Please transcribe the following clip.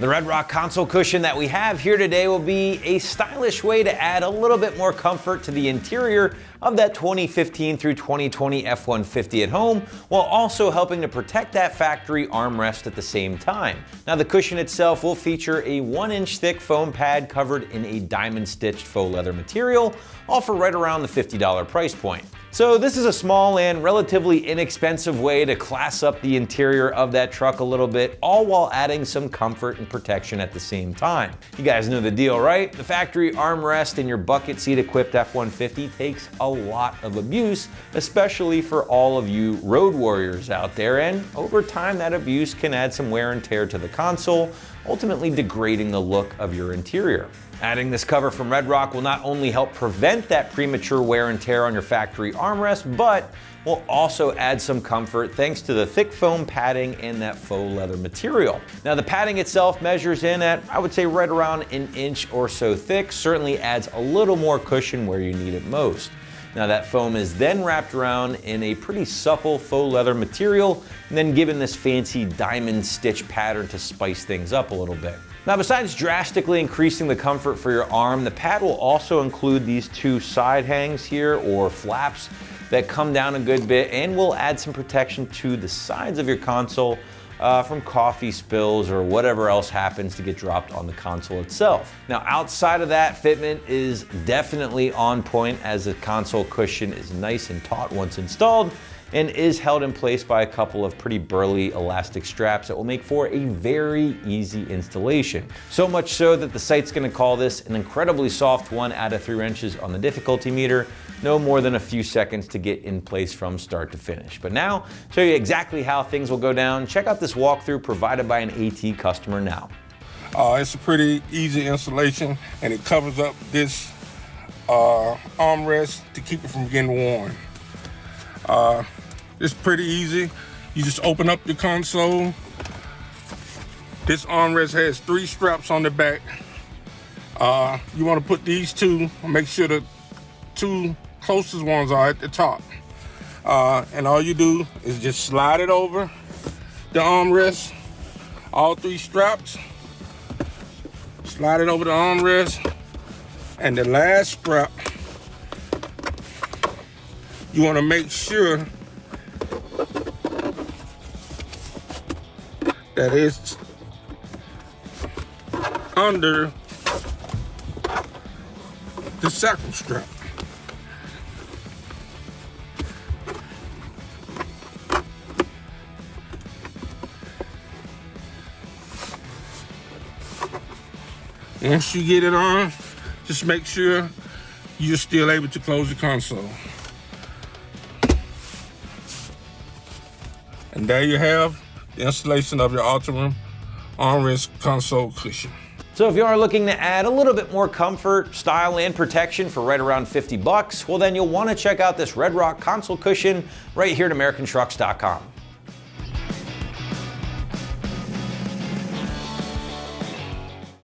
The RedRock Console Cushion that we have here today will be a stylish way to add a little bit more comfort to the interior of that 2015 through 2020 F150 at home, while also helping to protect that factory armrest at the same time. Now, the cushion itself will feature a 1-inch thick foam pad covered in a diamond-stitched faux leather material, all for right around the $50 price point. So this is a small and relatively inexpensive way to class up the interior of that truck a little bit, all while adding some comfort and protection at the same time. You guys know the deal, right? The factory armrest in your bucket seat equipped F150 takes a lot of abuse, especially for all of you road warriors out there, and over time that abuse can add some wear and tear to the console, ultimately degrading the look of your interior. Adding this cover from RedRock will not only help prevent that premature wear and tear on your factory armrest, but will also add some comfort thanks to the thick foam padding and that faux leather material. Now, the padding itself measures in at, I would say, right around an inch or so thick, certainly adds a little more cushion where you need it most. Now, that foam is then wrapped around in a pretty supple faux leather material and then given this fancy diamond stitch pattern to spice things up a little bit. Now, besides drastically increasing the comfort for your arm, the pad will also include these two side hangs here, or flaps, that come down a good bit and will add some protection to the sides of your console from coffee spills or whatever else happens to get dropped on the console itself. Now, outside of that, fitment is definitely on point, as the console cushion is nice and taut once installed and is held in place by a couple of pretty burly elastic straps that will make for a very easy installation. So much so that the site's gonna call this an incredibly soft 1 out of 3 wrenches on the difficulty meter, no more than a few seconds to get in place from start to finish. But now, to show you exactly how things will go down, check out this walkthrough provided by an AT customer now. It's a pretty easy installation, and it covers up this armrest to keep it from getting worn. It's pretty easy. You just open up the console. This armrest has 3 straps on the back. You want to put these two, make sure the 2 closest ones are at the top. And all you do is just slide it over the armrest, all 3 straps. Slide it over the armrest, and the last strap, you want to make sure that it's under the saddle strap. Once you get it on, just make sure you're still able to close the console. And there you have the installation of your Ultimate Armrest Console Cushion. So if you are looking to add a little bit more comfort, style, and protection for right around 50 bucks, well then you'll want to check out this RedRock Console Cushion right here at AmericanTrucks.com.